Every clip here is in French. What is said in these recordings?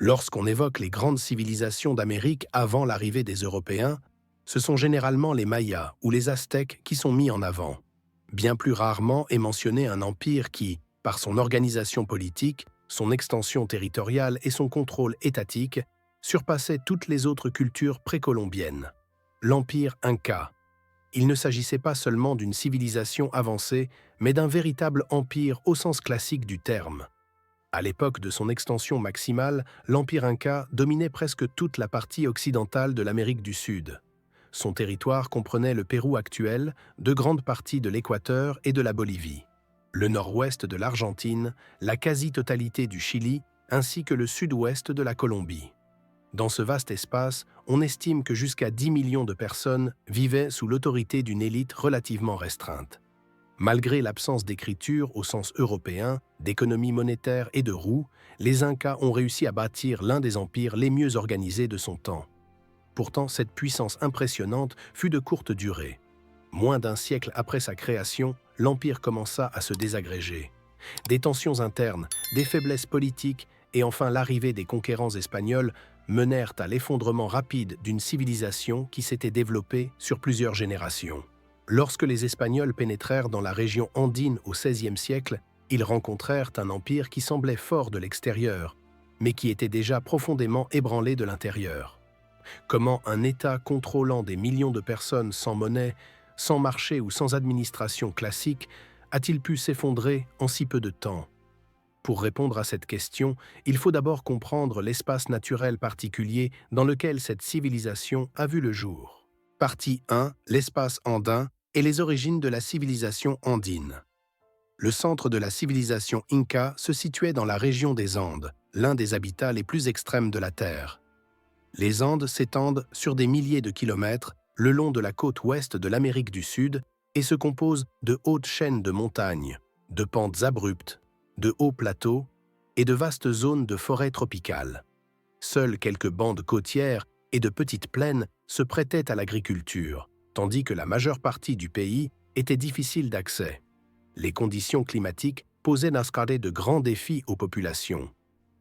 Lorsqu'on évoque les grandes civilisations d'Amérique avant l'arrivée des Européens, ce sont généralement les Mayas ou les Aztèques qui sont mis en avant. Bien plus rarement est mentionné un empire qui, par son organisation politique, son extension territoriale et son contrôle étatique, surpassait toutes les autres cultures précolombiennes. L'empire Inca. Il ne s'agissait pas seulement d'une civilisation avancée, mais d'un véritable empire au sens classique du terme. À l'époque de son extension maximale, l'Empire Inca dominait presque toute la partie occidentale de l'Amérique du Sud. Son territoire comprenait le Pérou actuel, de grandes parties de l'Équateur et de la Bolivie, le nord-ouest de l'Argentine, la quasi-totalité du Chili, ainsi que le sud-ouest de la Colombie. Dans ce vaste espace, on estime que jusqu'à 10 millions de personnes vivaient sous l'autorité d'une élite relativement restreinte. Malgré l'absence d'écriture au sens européen, d'économie monétaire et de roues, les Incas ont réussi à bâtir l'un des empires les mieux organisés de son temps. Pourtant, cette puissance impressionnante fut de courte durée. Moins d'un siècle après sa création, l'empire commença à se désagréger. Des tensions internes, des faiblesses politiques et enfin l'arrivée des conquérants espagnols menèrent à l'effondrement rapide d'une civilisation qui s'était développée sur plusieurs générations. Lorsque les Espagnols pénétrèrent dans la région andine au XVIe siècle, ils rencontrèrent un empire qui semblait fort de l'extérieur, mais qui était déjà profondément ébranlé de l'intérieur. Comment un État contrôlant des millions de personnes sans monnaie, sans marché ou sans administration classique a-t-il pu s'effondrer en si peu de temps? Pour répondre à cette question, il faut d'abord comprendre l'espace naturel particulier dans lequel cette civilisation a vu le jour. Partie 1. L'espace andin et les origines de la civilisation andine. Le centre de la civilisation Inca se situait dans la région des Andes, l'un des habitats les plus extrêmes de la Terre. Les Andes s'étendent sur des milliers de kilomètres le long de la côte ouest de l'Amérique du Sud et se composent de hautes chaînes de montagnes, de pentes abruptes, de hauts plateaux et de vastes zones de forêt tropicale. Seules quelques bandes côtières et de petites plaines se prêtaient à l'agriculture, tandis que la majeure partie du pays était difficile d'accès. Les conditions climatiques posaient de grands défis aux populations.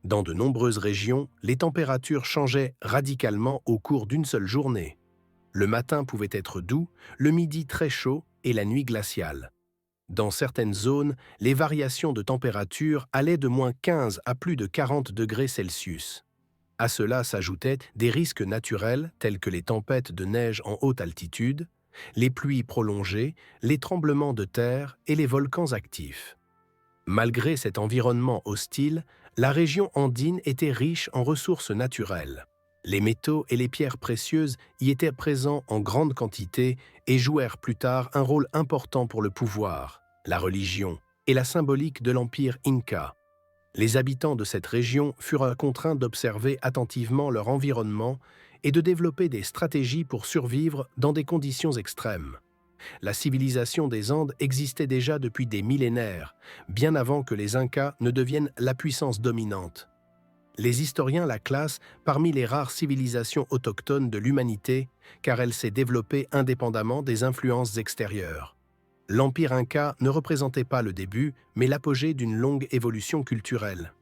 Dans de nombreuses régions, les températures changeaient radicalement au cours d'une seule journée. Le matin pouvait être doux, le midi très chaud et la nuit glaciale. Dans certaines zones, les variations de température allaient de -15 à plus de 40 degrés Celsius. À cela s'ajoutaient des risques naturels tels que les tempêtes de neige en haute altitude, les pluies prolongées, les tremblements de terre et les volcans actifs. Malgré cet environnement hostile, la région andine était riche en ressources naturelles. Les métaux et les pierres précieuses y étaient présents en grande quantité et jouèrent plus tard un rôle important pour le pouvoir, la religion et la symbolique de l'empire Inca. Les habitants de cette région furent contraints d'observer attentivement leur environnement et de développer des stratégies pour survivre dans des conditions extrêmes. La civilisation des Andes existait déjà depuis des millénaires, bien avant que les Incas ne deviennent la puissance dominante. Les historiens la classent parmi les rares civilisations autochtones de l'humanité, car elle s'est développée indépendamment des influences extérieures. L'Empire Inca ne représentait pas le début, mais l'apogée d'une longue évolution culturelle.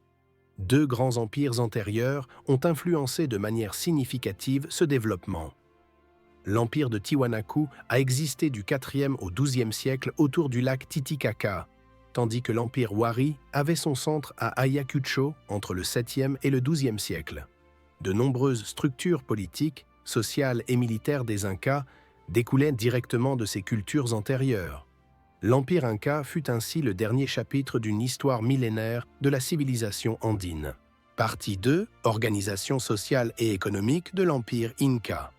Deux grands empires antérieurs ont influencé de manière significative ce développement. L'empire de Tiwanaku a existé du IVe au XIIe siècle autour du lac Titicaca, tandis que l'empire Wari avait son centre à Ayacucho entre le 7e et le 12e siècle. De nombreuses structures politiques, sociales et militaires des Incas découlaient directement de ces cultures antérieures. L'empire Inca fut ainsi le dernier chapitre d'une histoire millénaire de la civilisation andine. Partie 2. Organisation sociale et économique de l'empire Inca.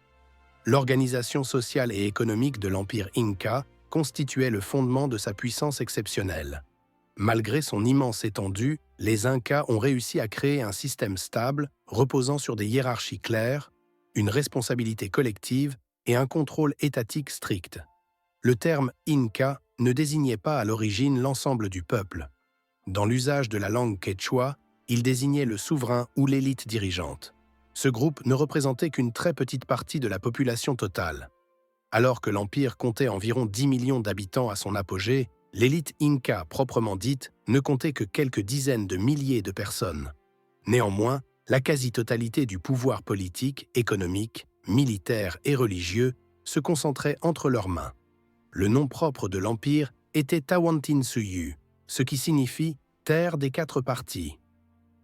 L'organisation sociale et économique de l'empire Inca constituait le fondement de sa puissance exceptionnelle. Malgré son immense étendue, les Incas ont réussi à créer un système stable, reposant sur des hiérarchies claires, une responsabilité collective et un contrôle étatique strict. Le terme « Inca » ne désignait pas à l'origine l'ensemble du peuple. Dans l'usage de la langue quechua, il désignait le souverain ou l'élite dirigeante. Ce groupe ne représentait qu'une très petite partie de la population totale. Alors que l'Empire comptait environ 10 millions d'habitants à son apogée, l'élite Inca proprement dite ne comptait que quelques dizaines de milliers de personnes. Néanmoins, La quasi-totalité du pouvoir politique, économique, militaire et religieux se concentrait entre leurs mains. Le nom propre de l'empire était Tawantinsuyu, ce qui signifie « terre des quatre parties ».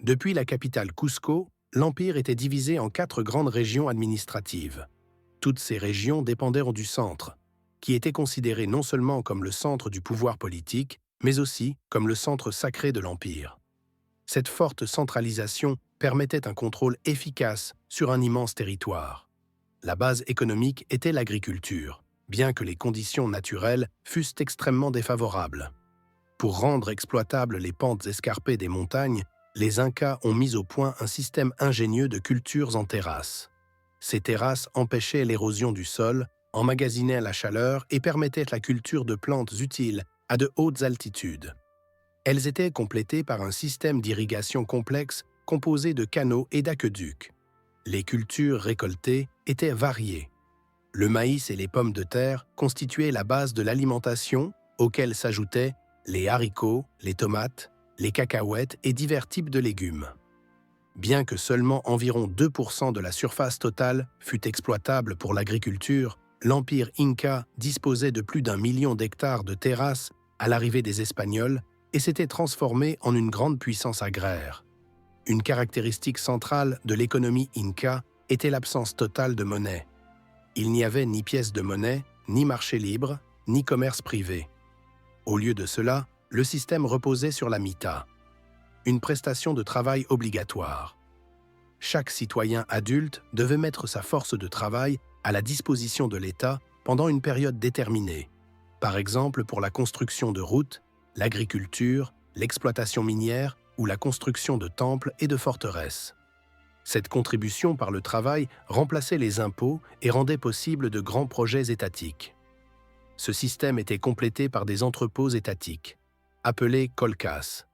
Depuis la capitale Cusco, l'empire était divisé en 4 grandes régions administratives. Toutes ces régions dépendaient du centre, qui était considéré non seulement comme le centre du pouvoir politique, mais aussi comme le centre sacré de l'empire. Cette forte centralisation permettait un contrôle efficace sur un immense territoire. La base économique était l'agriculture, bien que les conditions naturelles fussent extrêmement défavorables. Pour rendre exploitables les pentes escarpées des montagnes, les Incas ont mis au point un système ingénieux de cultures en terrasses. Ces terrasses empêchaient l'érosion du sol, emmagasinaient la chaleur et permettaient la culture de plantes utiles à de hautes altitudes. Elles étaient complétées par un système d'irrigation complexe composé de canaux et d'aqueducs. Les cultures récoltées étaient variées. Le maïs et les pommes de terre constituaient la base de l'alimentation, auxquelles s'ajoutaient les haricots, les tomates, les cacahuètes et divers types de légumes. Bien que seulement environ 2% de la surface totale fût exploitable pour l'agriculture, l'Empire Inca disposait de plus d'1 million d'hectares de terrasses à l'arrivée des Espagnols et s'était transformé en une grande puissance agraire. Une caractéristique centrale de l'économie Inca était l'absence totale de monnaie. Il n'y avait ni pièce de monnaie, ni marché libre, ni commerce privé. Au lieu de cela, le système reposait sur la mita, une prestation de travail obligatoire. Chaque citoyen adulte devait mettre sa force de travail à la disposition de l'État pendant une période déterminée, par exemple pour la construction de routes, l'agriculture, l'exploitation minière ou la construction de temples et de forteresses. Cette contribution par le travail remplaçait les impôts et rendait possible de grands projets étatiques. Ce système était complété par des entrepôts étatiques, appelés colcas.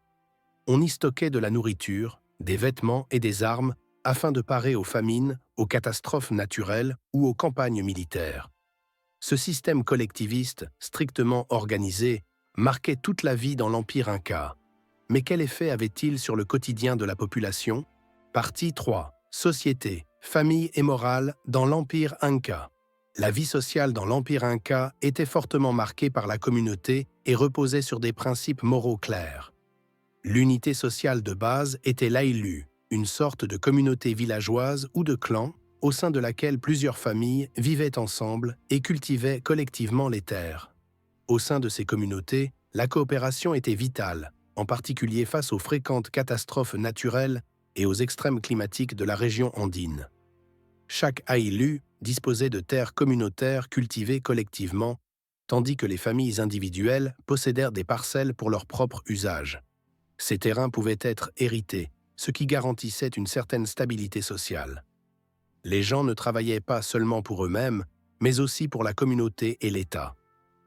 On y stockait de la nourriture, des vêtements et des armes afin de parer aux famines, aux catastrophes naturelles ou aux campagnes militaires. Ce système collectiviste, strictement organisé, marquait toute la vie dans l'Empire Inca. Mais quel effet avait-il sur le quotidien de la population? Partie 3. Société, famille et morale dans l'Empire Inca. La vie sociale dans l'Empire Inca était fortement marquée par la communauté et reposait sur des principes moraux clairs. L'unité sociale de base était l'Ailu, une sorte de communauté villageoise ou de clan au sein de laquelle plusieurs familles vivaient ensemble et cultivaient collectivement les terres. Au sein de ces communautés, la coopération était vitale, en particulier face aux fréquentes catastrophes naturelles et aux extrêmes climatiques de la région andine. Chaque Aïlu disposait de terres communautaires cultivées collectivement, tandis que les familles individuelles possédèrent des parcelles pour leur propre usage. Ces terrains pouvaient être hérités, ce qui garantissait une certaine stabilité sociale. Les gens ne travaillaient pas seulement pour eux-mêmes, mais aussi pour la communauté et l'État.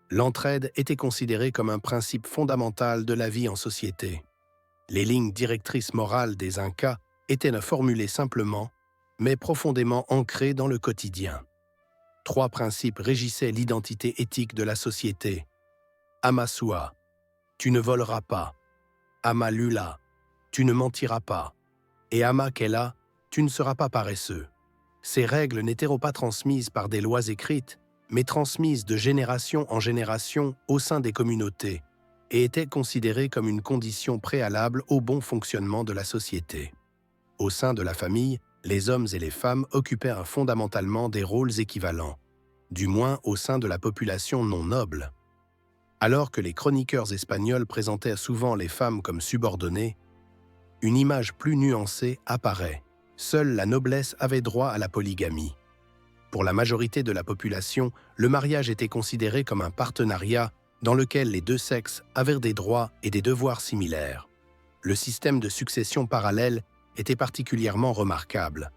L'entraide était considérée comme un principe fondamental de la vie en société. Les lignes directrices morales des Incas étaient formulées simplement, mais profondément ancrées dans le quotidien. 3 principes régissaient l'identité éthique de la société. Amasua, tu ne voleras pas. Amalula, tu ne mentiras pas. Et Amakela, tu ne seras pas paresseux. Ces règles n'étaient pas transmises par des lois écrites, mais transmises de génération en génération au sein des communautés et étaient considérées comme une condition préalable au bon fonctionnement de la société. Au sein de la famille, les hommes et les femmes occupèrent fondamentalement des rôles équivalents, du moins au sein de la population non noble. Alors que les chroniqueurs espagnols présentaient souvent les femmes comme subordonnées, une image plus nuancée apparaît. Seule la noblesse avait droit à la polygamie. Pour la majorité de la population, le mariage était considéré comme un partenariat dans lequel les 2 sexes avaient des droits et des devoirs similaires. Le système de succession parallèle était particulièrement remarquable.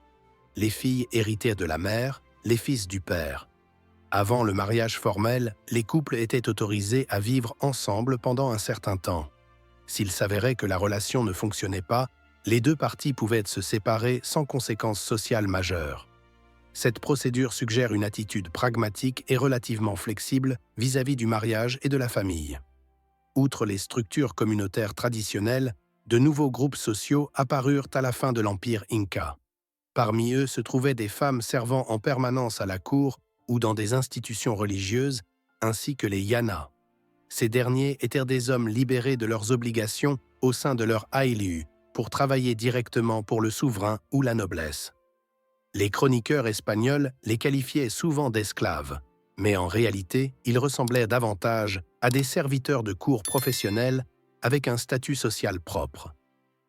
Les filles héritaient de la mère, les fils du père. Avant le mariage formel, les couples étaient autorisés à vivre ensemble pendant un certain temps. S'il s'avérait que la relation ne fonctionnait pas, les 2 parties pouvaient se séparer sans conséquences sociales majeures. Cette procédure suggère une attitude pragmatique et relativement flexible vis-à-vis du mariage et de la famille. Outre les structures communautaires traditionnelles, De nouveaux groupes sociaux apparurent à la fin de l'Empire Inca. Parmi eux se trouvaient des femmes servant en permanence à la cour ou dans des institutions religieuses, ainsi que les yanas. Ces derniers étaient des hommes libérés de leurs obligations au sein de leur aïliu pour travailler directement pour le souverain ou la noblesse. Les chroniqueurs espagnols les qualifiaient souvent d'esclaves, mais en réalité, ils ressemblaient davantage à des serviteurs de cour professionnels avec un statut social propre.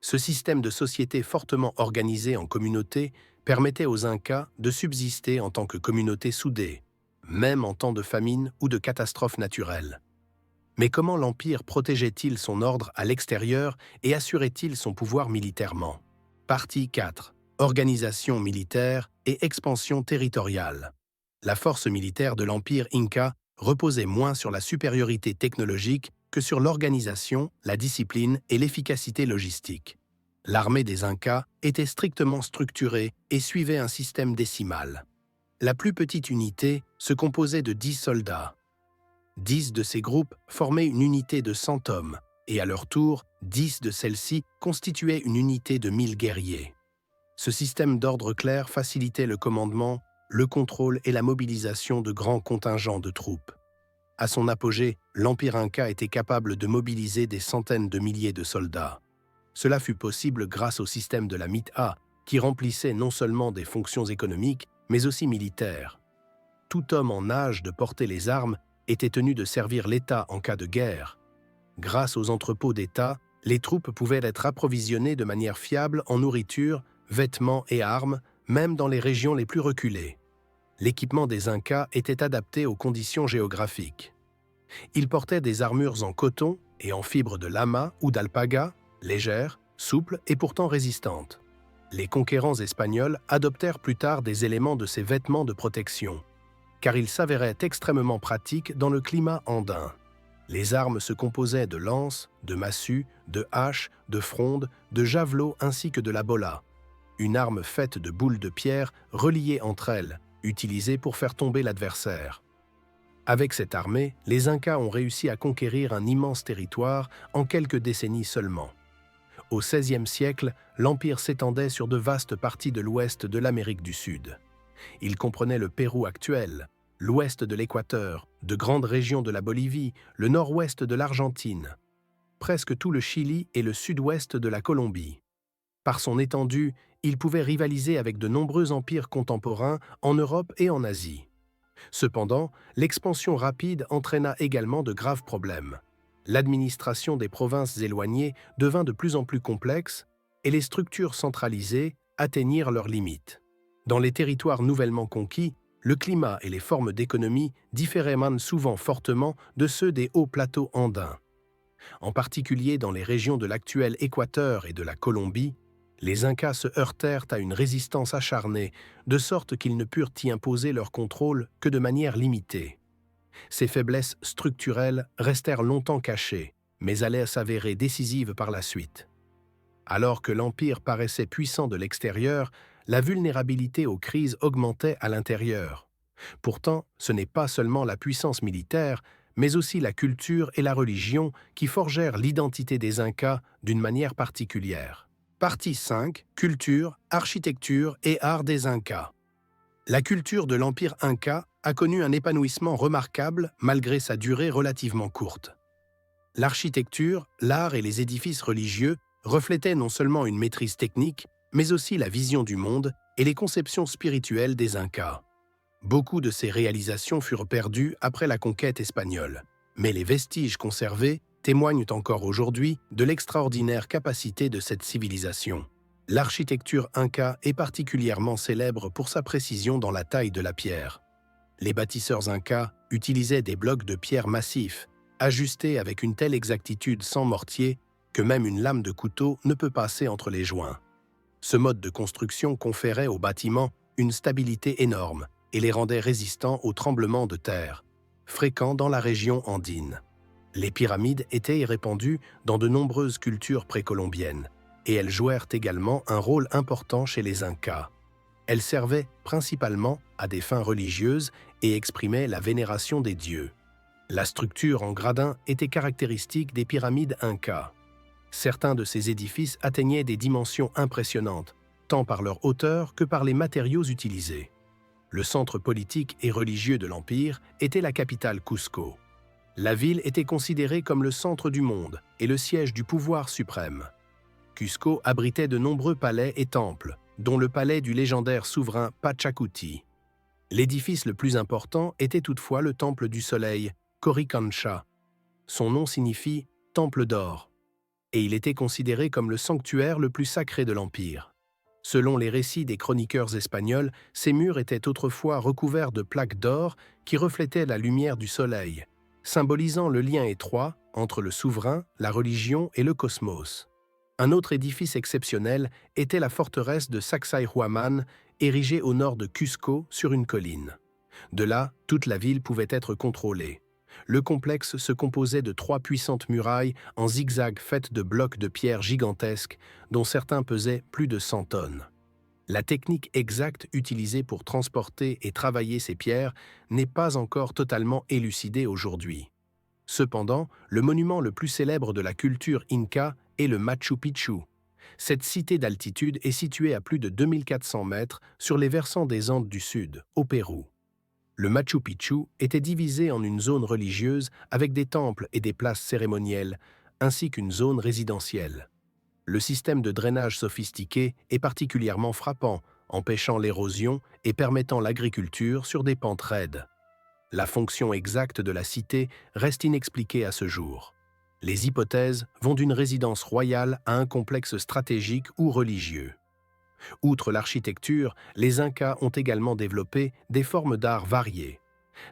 Ce système de société fortement organisé en communauté permettait aux Incas de subsister en tant que communauté soudée, même en temps de famine ou de catastrophes naturelles. Mais comment l'Empire protégeait-il son ordre à l'extérieur et assurait-il son pouvoir militairement? Partie 4. Organisation militaire et expansion territoriale. La force militaire de l'Empire Inca reposait moins sur la supériorité technologique que sur l'organisation, la discipline et l'efficacité logistique. L'armée des Incas était strictement structurée et suivait un système décimal. La plus petite unité se composait de 10 soldats. 10 de ces groupes formaient une unité de 100 hommes, et à leur tour, 10 de celles-ci constituaient une unité de 1000 guerriers. Ce système d'ordre clair facilitait le commandement, le contrôle et la mobilisation de grands contingents de troupes. À son apogée, l'Empire Inca était capable de mobiliser des centaines de milliers de soldats. Cela fut possible grâce au système de la Mita, qui remplissait non seulement des fonctions économiques, mais aussi militaires. Tout homme en âge de porter les armes était tenu de servir l'État en cas de guerre. Grâce aux entrepôts d'État, les troupes pouvaient être approvisionnées de manière fiable en nourriture, vêtements et armes, même dans les régions les plus reculées. L'équipement des Incas était adapté aux conditions géographiques. Ils portaient des armures en coton et en fibres de lama ou d'alpaga, légères, souples et pourtant résistantes. Les conquérants espagnols adoptèrent plus tard des éléments de ces vêtements de protection, car ils s'avéraient extrêmement pratiques dans le climat andin. Les armes se composaient de lances, de massues, de haches, de frondes, de javelots ainsi que de la bola, une arme faite de boules de pierre reliées entre elles, utilisée pour faire tomber l'adversaire. Avec cette armée, les Incas ont réussi à conquérir un immense territoire en quelques décennies seulement. Au XVIe siècle, l'Empire s'étendait sur de vastes parties de l'ouest de l'Amérique du Sud. Il comprenait le Pérou actuel, l'ouest de l'Équateur, de grandes régions de la Bolivie, le nord-ouest de l'Argentine, presque tout le Chili et le sud-ouest de la Colombie. Par son étendue, il pouvait rivaliser avec de nombreux empires contemporains en Europe et en Asie. Cependant, l'expansion rapide entraîna également de graves problèmes. L'administration des provinces éloignées devint de plus en plus complexe et les structures centralisées atteignirent leurs limites. Dans les territoires nouvellement conquis, le climat et les formes d'économie différaient même souvent fortement de ceux des hauts plateaux andins. En particulier dans les régions de l'actuel Équateur et de la Colombie, les Incas se heurtèrent à une résistance acharnée, de sorte qu'ils ne purent y imposer leur contrôle que de manière limitée. Ces faiblesses structurelles restèrent longtemps cachées, mais allaient s'avérer décisives par la suite. Alors que l'Empire paraissait puissant de l'extérieur, la vulnérabilité aux crises augmentait à l'intérieur. Pourtant, ce n'est pas seulement la puissance militaire, mais aussi la culture et la religion qui forgèrent l'identité des Incas d'une manière particulière. Partie 5. Culture, architecture et art des Incas. La culture de l'Empire Inca a connu un épanouissement remarquable malgré sa durée relativement courte. L'architecture, l'art et les édifices religieux reflétaient non seulement une maîtrise technique, mais aussi la vision du monde et les conceptions spirituelles des Incas. Beaucoup de ces réalisations furent perdues après la conquête espagnole, mais les vestiges conservés témoignent encore aujourd'hui de l'extraordinaire capacité de cette civilisation. L'architecture inca est particulièrement célèbre pour sa précision dans la taille de la pierre. Les bâtisseurs incas utilisaient des blocs de pierre massifs, ajustés avec une telle exactitude sans mortier que même une lame de couteau ne peut passer entre les joints. Ce mode de construction conférait aux bâtiments une stabilité énorme et les rendait résistants aux tremblements de terre, fréquents dans la région andine. Les pyramides étaient répandues dans de nombreuses cultures précolombiennes, et elles jouèrent également un rôle important chez les Incas. Elles servaient principalement à des fins religieuses et exprimaient la vénération des dieux. La structure en gradins était caractéristique des pyramides incas. Certains de ces édifices atteignaient des dimensions impressionnantes, tant par leur hauteur que par les matériaux utilisés. Le centre politique et religieux de l'Empire était la capitale Cusco. La ville était considérée comme le centre du monde et le siège du pouvoir suprême. Cusco abritait de nombreux palais et temples, dont le palais du légendaire souverain Pachacuti. L'édifice le plus important était toutefois le temple du soleil, Coricancha. Son nom signifie « temple d'or », et il était considéré comme le sanctuaire le plus sacré de l'Empire. Selon les récits des chroniqueurs espagnols, ces murs étaient autrefois recouverts de plaques d'or qui reflétaient la lumière du soleil, symbolisant le lien étroit entre le souverain, la religion et le cosmos. Un autre édifice exceptionnel était la forteresse de Sacsayhuaman, érigée au nord de Cusco sur une colline. De là, toute la ville pouvait être contrôlée. Le complexe se composait de 3 puissantes murailles en zigzag faites de blocs de pierre gigantesques, dont certains pesaient plus de 100 tonnes. La technique exacte utilisée pour transporter et travailler ces pierres n'est pas encore totalement élucidée aujourd'hui. Cependant, le monument le plus célèbre de la culture inca est le Machu Picchu. Cette cité d'altitude est située à plus de 2400 mètres sur les versants des Andes du Sud, au Pérou. Le Machu Picchu était divisé en une zone religieuse avec des temples et des places cérémonielles, ainsi qu'une zone résidentielle. Le système de drainage sophistiqué est particulièrement frappant, empêchant l'érosion et permettant l'agriculture sur des pentes raides. La fonction exacte de la cité reste inexpliquée à ce jour. Les hypothèses vont d'une résidence royale à un complexe stratégique ou religieux. Outre l'architecture, les Incas ont également développé des formes d'art variées.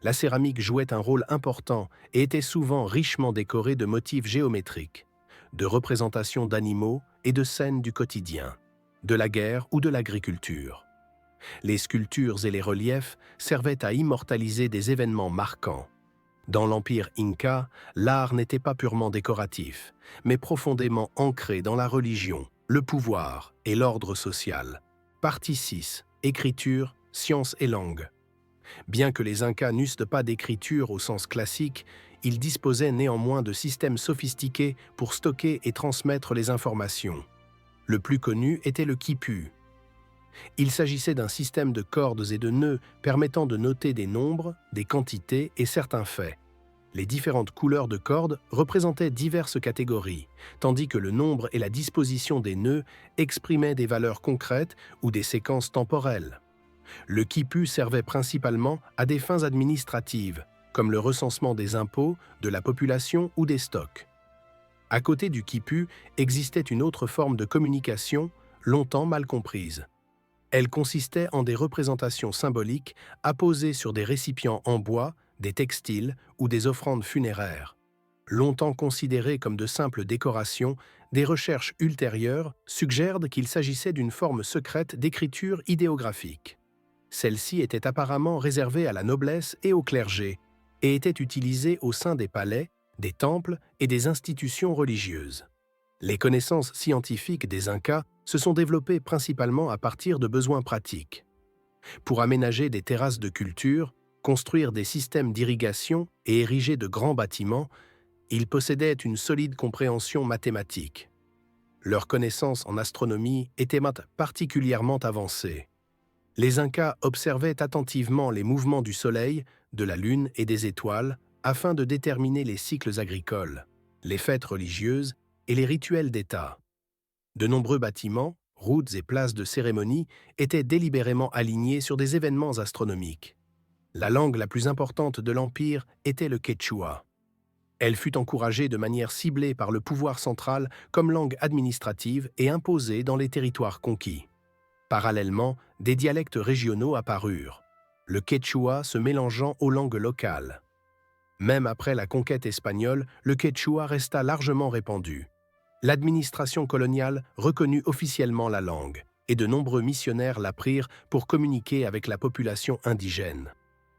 La céramique jouait un rôle important et était souvent richement décorée de motifs géométriques, de représentations d'animaux et de scènes du quotidien, de la guerre ou de l'agriculture. Les sculptures et les reliefs servaient à immortaliser des événements marquants. Dans l'Empire Inca, l'art n'était pas purement décoratif, mais profondément ancré dans la religion, le pouvoir et l'ordre social. Partie 6. Écriture, sciences et langue. Bien que les Incas n'eussent pas d'écriture au sens classique, ils disposaient néanmoins de systèmes sophistiqués pour stocker et transmettre les informations. Le plus connu était le quipu. Il s'agissait d'un système de cordes et de nœuds permettant de noter des nombres, des quantités et certains faits. Les différentes couleurs de cordes représentaient diverses catégories, tandis que le nombre et la disposition des nœuds exprimaient des valeurs concrètes ou des séquences temporelles. Le quipu servait principalement à des fins administratives, comme le recensement des impôts, de la population ou des stocks. À côté du quipu existait une autre forme de communication, longtemps mal comprise. Elle consistait en des représentations symboliques apposées sur des récipients en bois, des textiles ou des offrandes funéraires. Longtemps considérées comme de simples décorations, des recherches ultérieures suggèrent qu'il s'agissait d'une forme secrète d'écriture idéographique. Celle-ci était apparemment réservée à la noblesse et au clergé et était utilisée au sein des palais, des temples et des institutions religieuses. Les connaissances scientifiques des Incas se sont développées principalement à partir de besoins pratiques. Pour aménager des terrasses de culture, construire des systèmes d'irrigation et ériger de grands bâtiments, ils possédaient une solide compréhension mathématique. Leurs connaissances en astronomie étaient particulièrement avancées. Les Incas observaient attentivement les mouvements du Soleil, de la Lune et des étoiles afin de déterminer les cycles agricoles, les fêtes religieuses et les rituels d'État. De nombreux bâtiments, routes et places de cérémonie étaient délibérément alignés sur des événements astronomiques. La langue la plus importante de l'Empire était le quechua. Elle fut encouragée de manière ciblée par le pouvoir central comme langue administrative et imposée dans les territoires conquis. Parallèlement, des dialectes régionaux apparurent, le quechua se mélangeant aux langues locales. Même après la conquête espagnole, le quechua resta largement répandu. L'administration coloniale reconnut officiellement la langue, et de nombreux missionnaires l'apprirent pour communiquer avec la population indigène.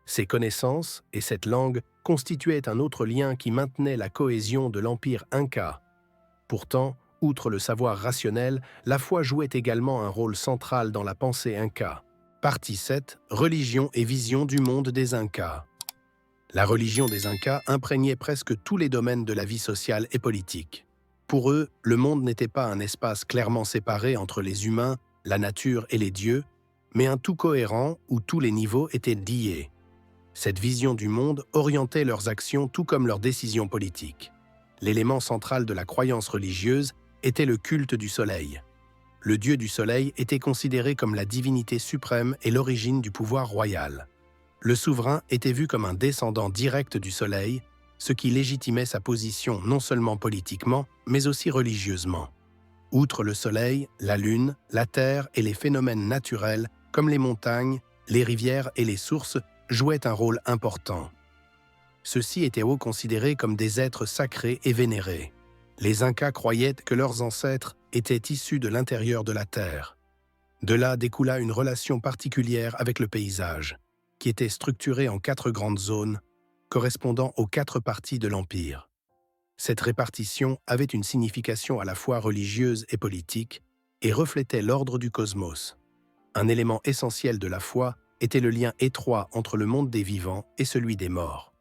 Ces connaissances et cette langue constituaient un autre lien qui maintenait la cohésion de l'Empire Inca. Pourtant, outre le savoir rationnel, la foi jouait également un rôle central dans la pensée Inca. Partie 7. Religion et vision du monde des Incas. La religion des Incas imprégnait presque tous les domaines de la vie sociale et politique. Pour eux, le monde n'était pas un espace clairement séparé entre les humains, la nature et les dieux, mais un tout cohérent où tous les niveaux étaient liés. Cette vision du monde orientait leurs actions tout comme leurs décisions politiques. L'élément central de la croyance religieuse était le culte du soleil. Le dieu du soleil était considéré comme la divinité suprême et l'origine du pouvoir royal. Le souverain était vu comme un descendant direct du soleil, ce qui légitimait sa position non seulement politiquement, mais aussi religieusement. Outre le soleil, la lune, la terre et les phénomènes naturels, comme les montagnes, les rivières et les sources, jouaient un rôle important. Ceux-ci étaient haut considérés comme des êtres sacrés et vénérés. Les Incas croyaient que leurs ancêtres étaient issus de l'intérieur de la terre. De là découla une relation particulière avec le paysage, qui était structuré en 4 grandes zones, correspondant aux 4 parties de l'Empire. Cette répartition avait une signification à la fois religieuse et politique et reflétait l'ordre du cosmos. Un élément essentiel de la foi était le lien étroit entre le monde des vivants et celui des morts.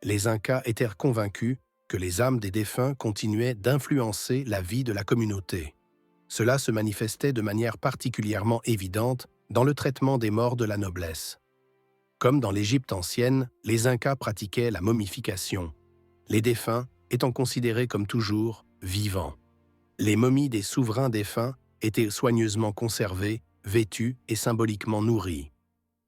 Les Incas étaient convaincus que les âmes des défunts continuaient d'influencer la vie de la communauté. Cela se manifestait de manière particulièrement évidente dans le traitement des morts de la noblesse. Comme dans l'Égypte ancienne, les Incas pratiquaient la momification, les défunts étant considérés comme toujours vivants. Les momies des souverains défunts étaient soigneusement conservées, vêtues et symboliquement nourries.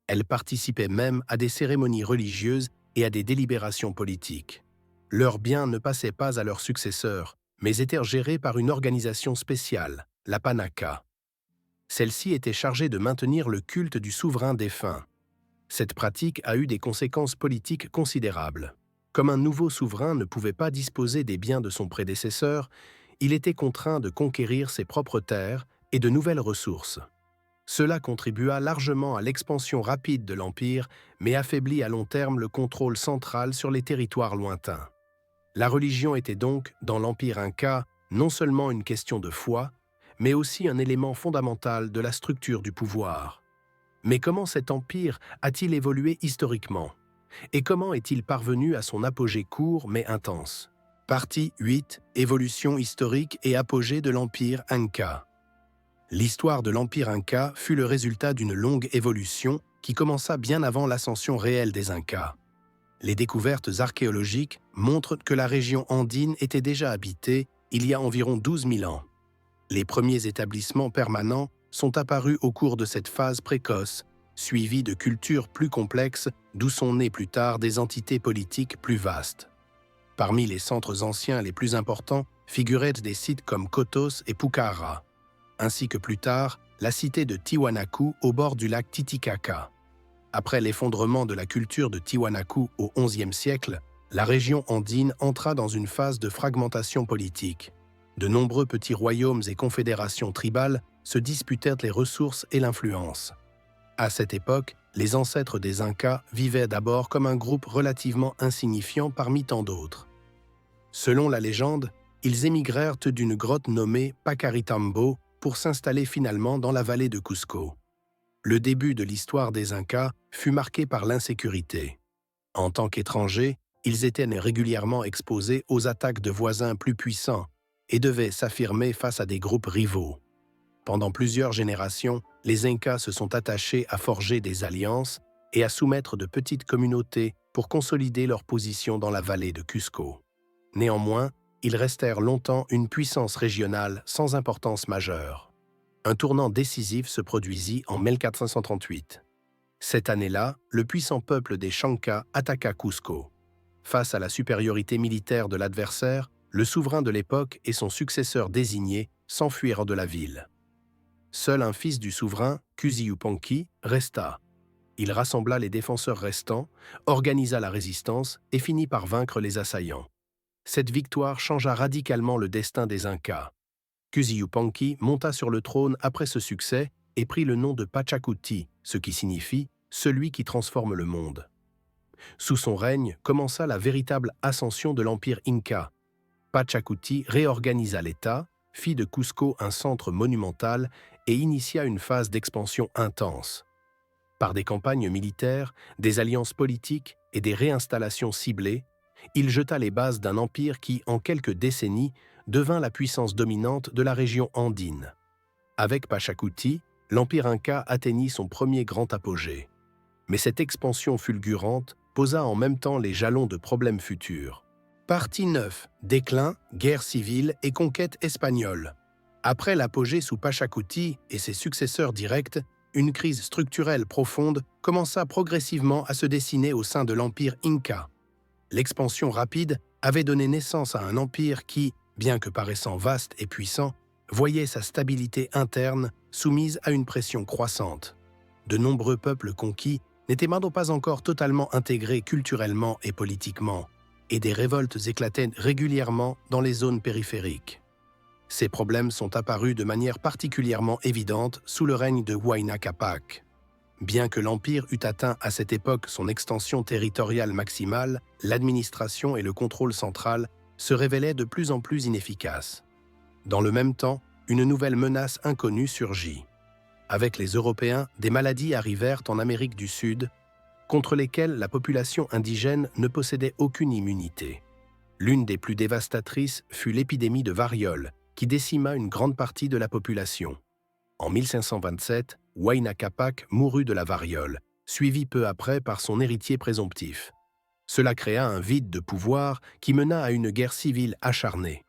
Elles participaient même à des cérémonies religieuses et à des délibérations politiques. Leurs biens ne passaient pas à leurs successeurs, mais étaient gérés par une organisation spéciale, la Panaka. Celle-ci était chargée de maintenir le culte du souverain défunt. Cette pratique a eu des conséquences politiques considérables. Comme un nouveau souverain ne pouvait pas disposer des biens de son prédécesseur, il était contraint de conquérir ses propres terres et de nouvelles ressources. Cela contribua largement à l'expansion rapide de l'Empire, mais affaiblit à long terme le contrôle central sur les territoires lointains. La religion était donc, dans l'Empire Inca, non seulement une question de foi, mais aussi un élément fondamental de la structure du pouvoir. Mais comment cet empire a-t-il évolué historiquement? Et comment est-il parvenu à son apogée court mais intense? Partie 8. Évolution historique et apogée de l'Empire Inca. L'histoire de l'Empire Inca fut le résultat d'une longue évolution qui commença bien avant l'ascension réelle des Incas. Les découvertes archéologiques montrent que la région andine était déjà habitée il y a environ 12 000 ans. Les premiers établissements permanents sont apparus au cours de cette phase précoce, suivie de cultures plus complexes, d'où sont nées plus tard des entités politiques plus vastes. Parmi les centres anciens les plus importants figuraient des sites comme Cotos et Pucará, ainsi que plus tard la cité de Tiwanaku au bord du lac Titicaca. Après l'effondrement de la culture de Tiwanaku au XIe siècle, la région andine entra dans une phase de fragmentation politique. De nombreux petits royaumes et confédérations tribales se disputèrent les ressources et l'influence. À cette époque, les ancêtres des Incas vivaient d'abord comme un groupe relativement insignifiant parmi tant d'autres. Selon la légende, ils émigrèrent d'une grotte nommée Pacaritambo pour s'installer finalement dans la vallée de Cusco. Le début de l'histoire des Incas fut marqué par l'insécurité. En tant qu'étrangers, ils étaient régulièrement exposés aux attaques de voisins plus puissants et devaient s'affirmer face à des groupes rivaux. Pendant plusieurs générations, les Incas se sont attachés à forger des alliances et à soumettre de petites communautés pour consolider leur position dans la vallée de Cusco. Néanmoins, ils restèrent longtemps une puissance régionale sans importance majeure. Un tournant décisif se produisit en 1438. Cette année-là, le puissant peuple des Chanca attaqua Cusco. Face à la supériorité militaire de l'adversaire, le souverain de l'époque et son successeur désigné s'enfuirent de la ville. Seul un fils du souverain, Cusi-Yupanqui, resta. Il rassembla les défenseurs restants, organisa la résistance et finit par vaincre les assaillants. Cette victoire changea radicalement le destin des Incas. Cusi-Yupanqui monta sur le trône après ce succès et prit le nom de Pachacuti, ce qui signifie « celui qui transforme le monde ». Sous son règne commença la véritable ascension de l'Empire Inca. Pachacuti réorganisa l'État, fit de Cusco un centre monumental et initia une phase d'expansion intense. Par des campagnes militaires, des alliances politiques et des réinstallations ciblées, il jeta les bases d'un empire qui, en quelques décennies, devint la puissance dominante de la région andine. Avec Pachacuti, l'Empire Inca atteignit son premier grand apogée. Mais cette expansion fulgurante posa en même temps les jalons de problèmes futurs. Partie 9. Déclin, guerre civile et conquête espagnole. Après l'apogée sous Pachacuti et ses successeurs directs, une crise structurelle profonde commença progressivement à se dessiner au sein de l'Empire Inca. L'expansion rapide avait donné naissance à un empire qui, bien que paraissant vaste et puissant, voyait sa stabilité interne soumise à une pression croissante. De nombreux peuples conquis n'étaient maintenant pas encore totalement intégrés culturellement et politiquement, et des révoltes éclataient régulièrement dans les zones périphériques. Ces problèmes sont apparus de manière particulièrement évidente sous le règne de Huayna Capac. Bien que l'Empire eût atteint à cette époque son extension territoriale maximale, l'administration et le contrôle central se révélaient de plus en plus inefficaces. Dans le même temps, une nouvelle menace inconnue surgit. Avec les Européens, des maladies arrivèrent en Amérique du Sud, contre lesquelles la population indigène ne possédait aucune immunité. L'une des plus dévastatrices fut l'épidémie de variole, qui décima une grande partie de la population. En 1527, Huayna Capac mourut de la variole, suivi peu après par son héritier présomptif. Cela créa un vide de pouvoir qui mena à une guerre civile acharnée.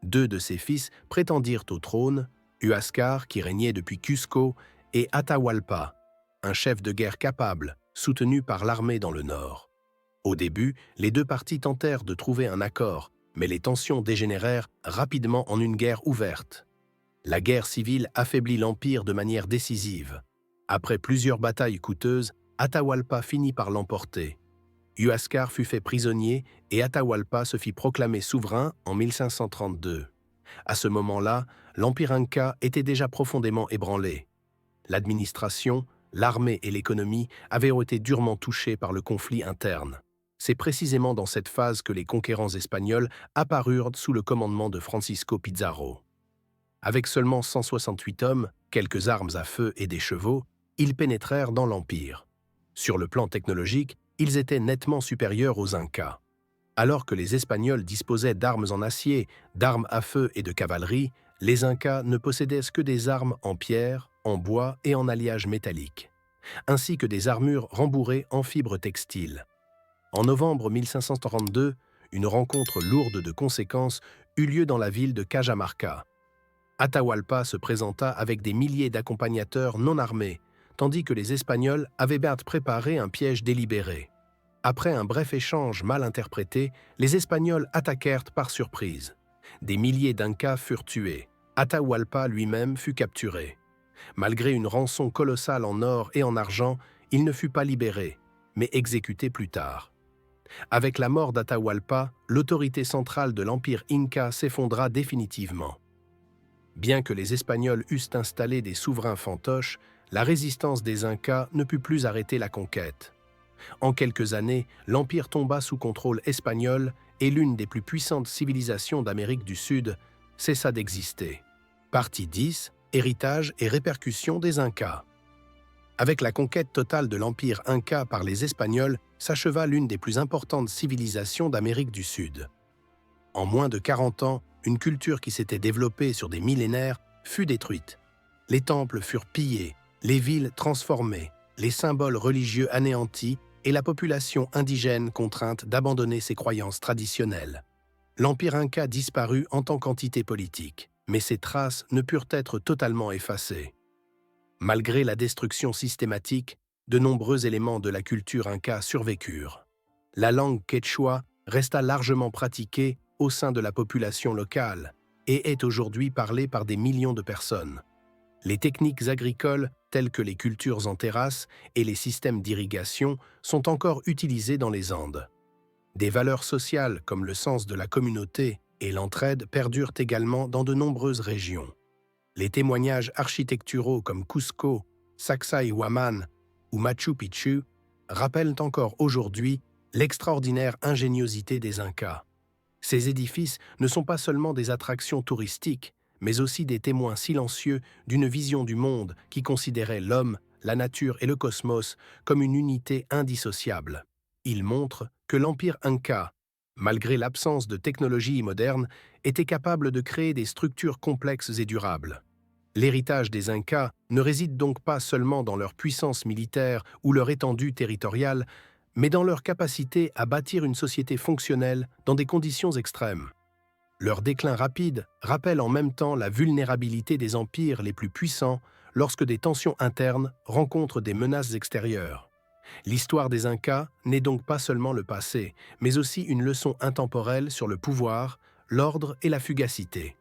Deux de ses fils prétendirent au trône, Huáscar, qui régnait depuis Cusco, et Atahualpa, un chef de guerre capable, soutenu par l'armée dans le nord. Au début, les deux parties tentèrent de trouver un accord, mais les tensions dégénérèrent rapidement en une guerre ouverte. La guerre civile affaiblit l'Empire de manière décisive. Après plusieurs batailles coûteuses, Atahualpa finit par l'emporter. Huáscar fut fait prisonnier et Atahualpa se fit proclamer souverain en 1532. À ce moment-là, l'Empire Inca était déjà profondément ébranlé. L'administration, l'armée et l'économie avaient été durement touchés par le conflit interne. C'est précisément dans cette phase que les conquérants espagnols apparurent sous le commandement de Francisco Pizarro. Avec seulement 168 hommes, quelques armes à feu et des chevaux, ils pénétrèrent dans l'Empire. Sur le plan technologique, ils étaient nettement supérieurs aux Incas. Alors que les Espagnols disposaient d'armes en acier, d'armes à feu et de cavalerie, les Incas ne possédaient que des armes en pierre, en bois et en alliage métallique, ainsi que des armures rembourrées en fibres textiles. En novembre 1532, une rencontre lourde de conséquences eut lieu dans la ville de Cajamarca. Atahualpa se présenta avec des milliers d'accompagnateurs non armés, tandis que les Espagnols avaient bien préparé un piège délibéré. Après un bref échange mal interprété, les Espagnols attaquèrent par surprise. Des milliers d'Incas furent tués. Atahualpa lui-même fut capturé. Malgré une rançon colossale en or et en argent, il ne fut pas libéré, mais exécuté plus tard. Avec la mort d'Atahualpa, l'autorité centrale de l'Empire Inca s'effondra définitivement. Bien que les Espagnols eussent installé des souverains fantoches, la résistance des Incas ne put plus arrêter la conquête. En quelques années, l'Empire tomba sous contrôle espagnol et l'une des plus puissantes civilisations d'Amérique du Sud cessa d'exister. Partie 10. Héritage et répercussions des Incas. Avec la conquête totale de l'Empire Inca par les Espagnols, s'acheva l'une des plus importantes civilisations d'Amérique du Sud. En moins de 40 ans, une culture qui s'était développée sur des millénaires fut détruite. Les temples furent pillés, les villes transformées, les symboles religieux anéantis et la population indigène contrainte d'abandonner ses croyances traditionnelles. L'Empire Inca disparut en tant qu'entité politique, mais ses traces ne purent être totalement effacées. Malgré la destruction systématique, de nombreux éléments de la culture Inca survécurent. La langue quechua resta largement pratiquée au sein de la population locale et est aujourd'hui parlée par des millions de personnes. Les techniques agricoles, telles que les cultures en terrasse et les systèmes d'irrigation, sont encore utilisées dans les Andes. Des valeurs sociales comme le sens de la communauté et l'entraide perdurent également dans de nombreuses régions. Les témoignages architecturaux comme Cusco, Sacsayhuaman ou Machu Picchu rappellent encore aujourd'hui l'extraordinaire ingéniosité des Incas. Ces édifices ne sont pas seulement des attractions touristiques, mais aussi des témoins silencieux d'une vision du monde qui considérait l'homme, la nature et le cosmos comme une unité indissociable. Ils montrent que l'Empire Inca, malgré l'absence de technologies modernes, étaient capables de créer des structures complexes et durables. L'héritage des Incas ne réside donc pas seulement dans leur puissance militaire ou leur étendue territoriale, mais dans leur capacité à bâtir une société fonctionnelle dans des conditions extrêmes. Leur déclin rapide rappelle en même temps la vulnérabilité des empires les plus puissants lorsque des tensions internes rencontrent des menaces extérieures. L'histoire des Incas n'est donc pas seulement le passé, mais aussi une leçon intemporelle sur le pouvoir, l'ordre et la fugacité.